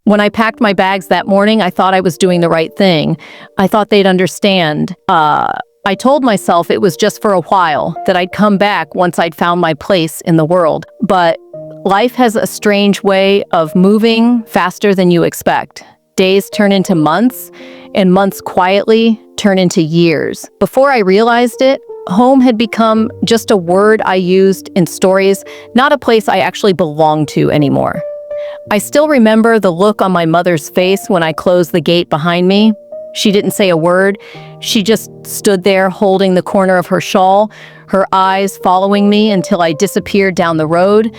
When I packed my bags that morning, I thought I was doing the right thing. I thought they'd understand. I told myself it was just for a while, that I'd come back once I'd found my place in the world. But life has a strange way of moving faster than you expect. Days turn into months, and months quietly turn into years. Before I realized it, home had become just a word I used in stories, not a place I actually belonged to anymore. I still remember the look on my mother's face when I closed the gate behind me. She didn't say a word. She just stood there holding the corner of her shawl, her eyes following me until I disappeared down the road.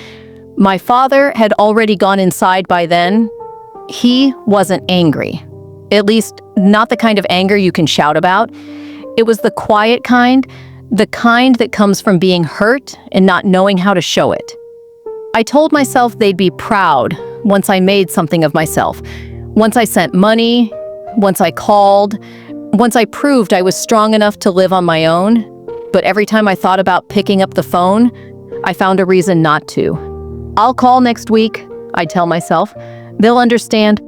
My father had already gone inside by then. He wasn't angry. At least, not the kind of anger you can shout about. It was the quiet kind, the kind that comes from being hurt and not knowing how to show it. I told myself they'd be proud once I made something of myself. Once I sent money, once I called, once I proved I was strong enough to live on my own. But every time I thought about picking up the phone, I found a reason not to. I'll call next week, I'd tell myself. They'll understand.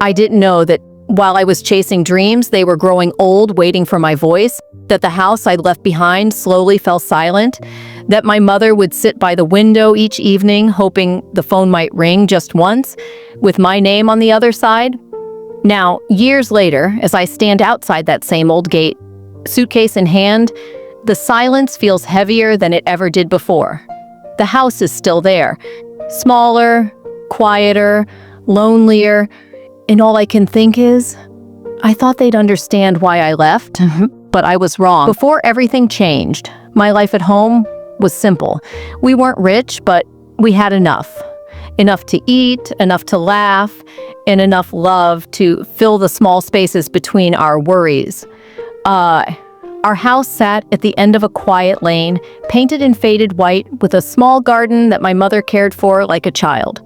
I didn't know that while I was chasing dreams, they were growing old, waiting for my voice, that the house I'd left behind slowly fell silent, that my mother would sit by the window each evening, hoping the phone might ring just once, with my name on the other side. Now, years later, as I stand outside that same old gate, suitcase in hand, the silence feels heavier than it ever did before. The house is still there, smaller, quieter, lonelier, and all I can think is, I thought they'd understand why I left, but I was wrong. Before everything changed, my life at home was simple. We weren't rich, but we had enough. Enough to eat, enough to laugh, and enough love to fill the small spaces between our worries. Our house sat at the end of a quiet lane, painted in faded white, with a small garden that my mother cared for like a child.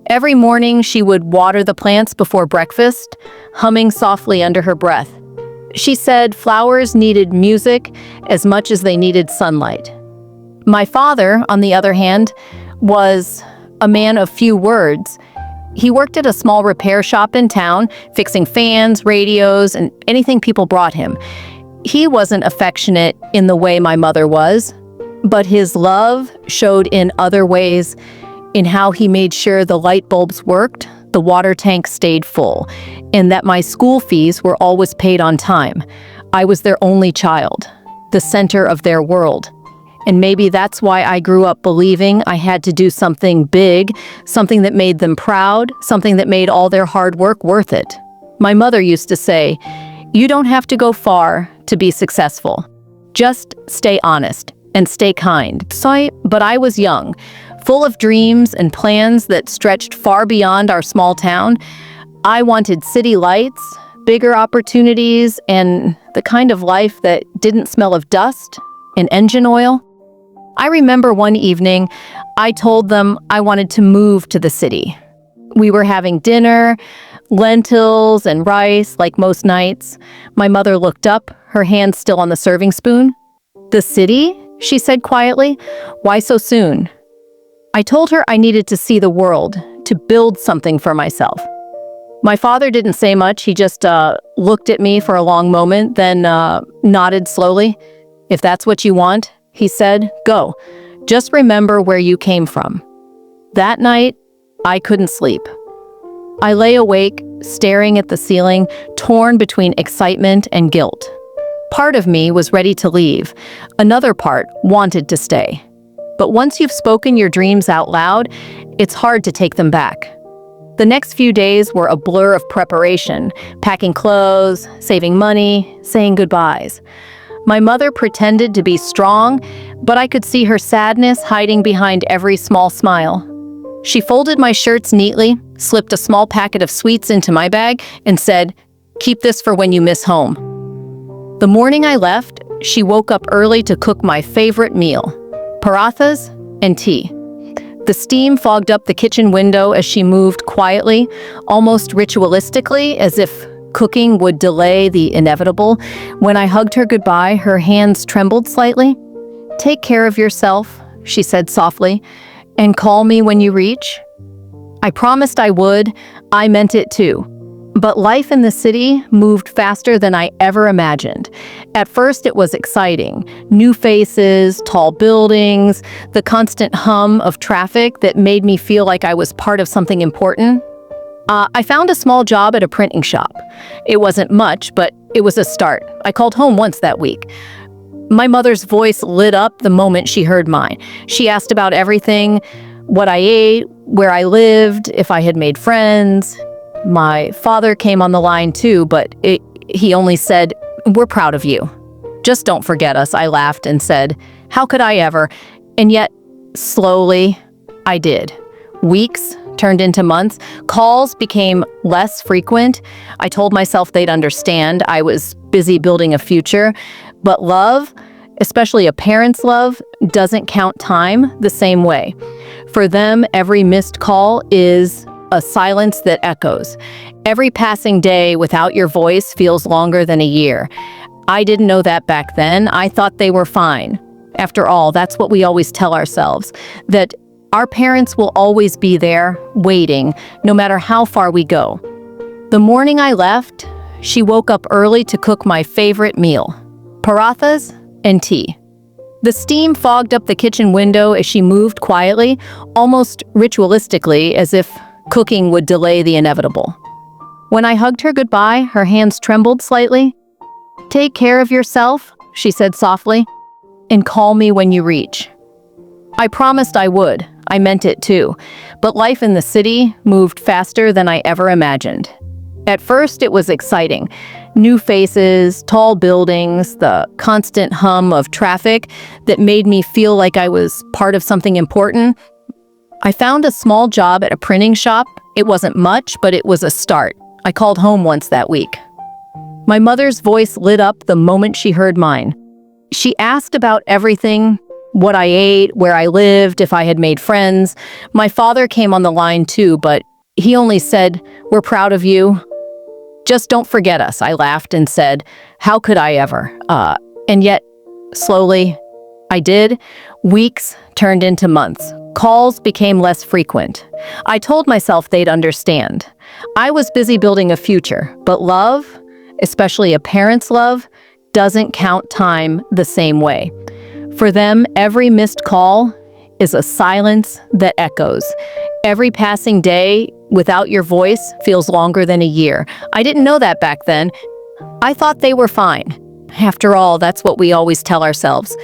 Every morning, she would water the plants before breakfast, humming softly under her breath. She said flowers needed music as much as they needed sunlight. My father, on the other hand, was a man of few words. He worked at a small repair shop in town, fixing fans, radios, and anything people brought him. He wasn't affectionate in the way my mother was, but his love showed in other ways, in how he made sure the light bulbs worked, the water tank stayed full, and that my school fees were always paid on time. I was their only child, the center of their world. And maybe that's why I grew up believing I had to do something big, something that made them proud, something that made all their hard work worth it. My mother used to say, "You don't have to go far to be successful. Just stay honest and stay kind." But I was young, full of dreams and plans that stretched far beyond our small town. I wanted city lights, bigger opportunities, and the kind of life that didn't smell of dust and engine oil. I remember one evening, I told them I wanted to move to the city. We were having dinner, lentils and rice like most nights. My mother looked up, her hand still on the serving spoon. "The city?" she said quietly. "Why so soon?" I told her I needed to see the world, to build something for myself. My father didn't say much. He just looked at me for a long moment, then nodded slowly. "If that's what you want," he said, "go. Just remember where you came from." That night, I couldn't sleep. I lay awake, staring at the ceiling, torn between excitement and guilt. Part of me was ready to leave. Another part wanted to stay. But once you've spoken your dreams out loud, it's hard to take them back. The next few days were a blur of preparation, packing clothes, saving money, saying goodbyes. My mother pretended to be strong, but I could see her sadness hiding behind every small smile. She folded my shirts neatly, slipped a small packet of sweets into my bag, and said, "Keep this for when you miss home." The morning I left, she woke up early to cook my favorite meal, parathas and tea. The steam fogged up the kitchen window as she moved quietly, almost ritualistically, as if cooking would delay the inevitable. When I hugged her goodbye, her hands trembled slightly. "Take care of yourself," she said softly, "and call me when you reach." I promised I would. I meant it too. But life in the city moved faster than I ever imagined. At first, it was exciting. New faces, tall buildings, the constant hum of traffic that made me feel like I was part of something important. I found a small job at a printing shop. It wasn't much, but it was a start. I called home once that week. My mother's voice lit up the moment she heard mine. She asked about everything, what I ate, where I lived, if I had made friends. My father came on the line too, but he only said, "We're proud of you. Just don't forget us," I laughed and said, "How could I ever?" And yet, slowly, I did. Weeks turned into months. Calls became less frequent. I told myself they'd understand. I was busy building a future. But love, especially a parent's love, doesn't count time the same way. For them, every missed call is a silence that echoes. Every passing day without your voice feels longer than a year. I didn't know that back then. I thought they were fine. After all, that's what we always tell ourselves, that our parents will always be there, waiting, no matter how far we go. The morning I left, she woke up early to cook my favorite meal, parathas and tea. The steam fogged up the kitchen window as she moved quietly, almost ritualistically, as if cooking would delay the inevitable. When I hugged her goodbye, her hands trembled slightly. "Take care of yourself," she said softly, "and call me when you reach." I promised I would. I meant it too. But life in the city moved faster than I ever imagined. At first, it was exciting. New faces, tall buildings, the constant hum of traffic that made me feel like I was part of something important. I found a small job at a printing shop. It wasn't much, but it was a start. I called home once that week. My mother's voice lit up the moment she heard mine. She asked about everything, what I ate, where I lived, if I had made friends. My father came on the line too, but he only said, "We're proud of you. Just don't forget us," I laughed and said, "How could I ever?" And yet, slowly, I did. Weeks turned into months. Calls became less frequent. I told myself they'd understand. I was busy building a future, but love, especially a parent's love, doesn't count time the same way. For them, every missed call is a silence that echoes. Every passing day without your voice feels longer than a year. I didn't know that back then. I thought they were fine. After all, that's what we always tell ourselves,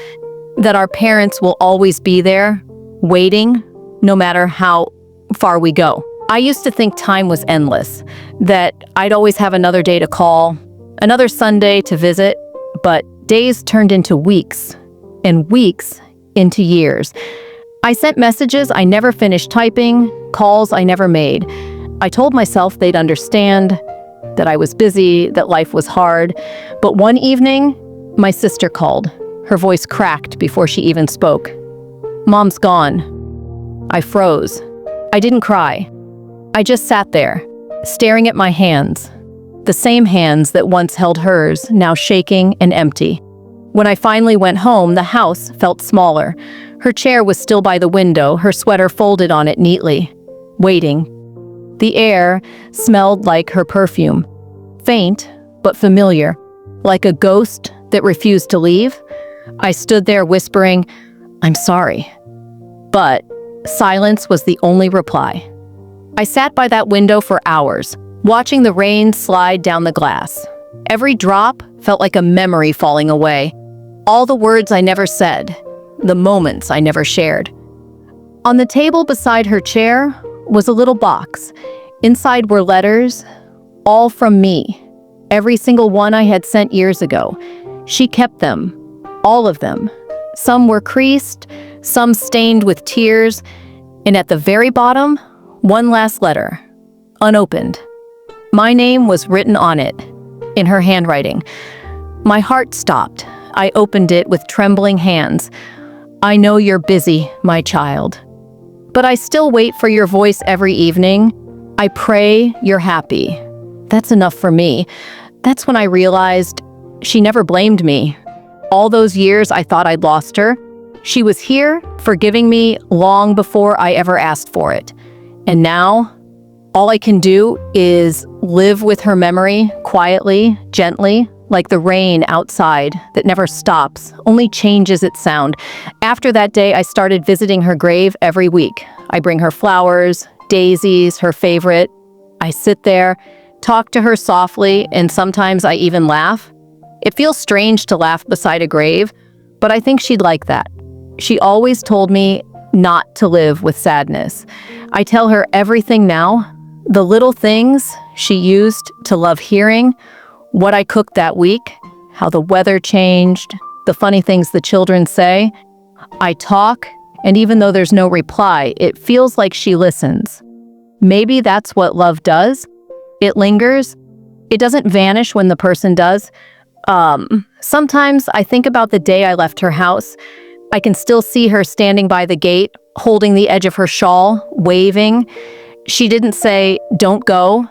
that our parents will always be there, waiting, no matter how far we go. I used to think time was endless, that I'd always have another day to call, another Sunday to visit, but days turned into weeks, and weeks into years. I sent messages I never finished typing, calls I never made. I told myself they'd understand, that I was busy, that life was hard. But one evening, my sister called. Her voice cracked before she even spoke. "Mom's gone." I froze. I didn't cry. I just sat there, staring at my hands. The same hands that once held hers, now shaking and empty. When I finally went home, the house felt smaller. Her chair was still by the window, her sweater folded on it neatly, waiting. The air smelled like her perfume, faint but familiar, like a ghost that refused to leave. I stood there whispering, "I'm sorry." But silence was the only reply. I sat by that window for hours, watching the rain slide down the glass. Every drop felt like a memory falling away. All the words I never said, the moments I never shared. On the table beside her chair was a little box. Inside were letters, all from me. Every single one I had sent years ago. She kept them, all of them. Some were creased, some stained with tears, and at the very bottom, one last letter, unopened. My name was written on it, in her handwriting. My heart stopped. I opened it with trembling hands. "I know you're busy, my child, but I still wait for your voice every evening. I pray you're happy." That's enough for me. That's when I realized she never blamed me. All those years I thought I'd lost her, she was here, forgiving me long before I ever asked for it. And now, All I can do is live with her memory quietly, gently, like the rain outside that never stops, only changes its sound. After that day, I started visiting her grave every week. I bring her flowers, daisies, her favorite. I sit there, talk to her softly, and sometimes I even laugh. It feels strange to laugh beside a grave, but I think she'd like that. She always told me not to live with sadness. I tell her everything now, the little things she used to love hearing, what I cooked that week, how the weather changed, the funny things the children say. I talk, and even though there's no reply, it feels like she listens. Maybe that's what love does. It lingers. It doesn't vanish when the person does. Sometimes I think about the day I left her house. I can still see her standing by the gate, holding the edge of her shawl, waving. She didn't say, "Don't go."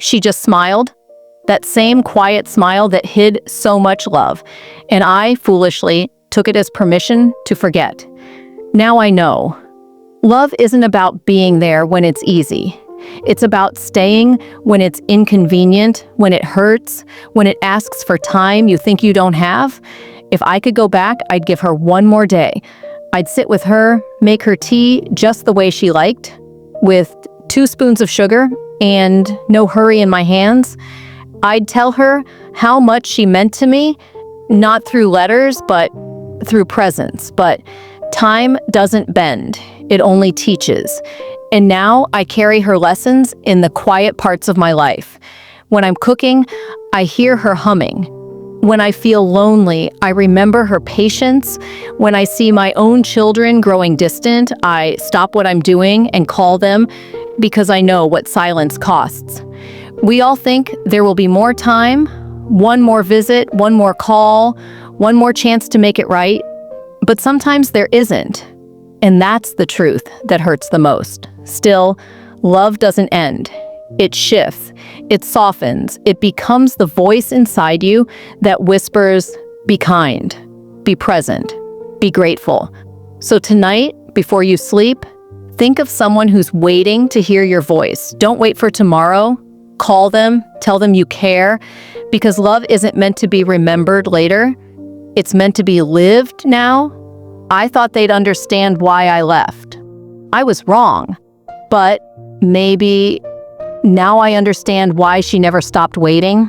She just smiled. That same quiet smile that hid so much love. And I, foolishly, took it as permission to forget. Now I know. Love isn't about being there when it's easy. It's about staying when it's inconvenient, when it hurts, when it asks for time you think you don't have. If I could go back, I'd give her one more day. I'd sit with her, make her tea just the way she liked, with 2 spoons of sugar and no hurry in my hands. I'd tell her how much she meant to me, not through letters, but through presence. But time doesn't bend, it only teaches. And now I carry her lessons in the quiet parts of my life. When I'm cooking, I hear her humming. When I feel lonely, I remember her patience. When I see my own children growing distant, I stop what I'm doing and call them because I know what silence costs. We all think there will be more time, one more visit, one more call, one more chance to make it right. But sometimes there isn't. And that's the truth that hurts the most. Still, love doesn't end. It shifts, it softens, it becomes the voice inside you that whispers, "Be kind, be present, be grateful." So tonight, before you sleep, think of someone who's waiting to hear your voice. Don't wait for tomorrow. Call them, tell them you care, because love isn't meant to be remembered later. It's meant to be lived now. I thought they'd understand why I left. I was wrong, but maybe now I understand why she never stopped waiting.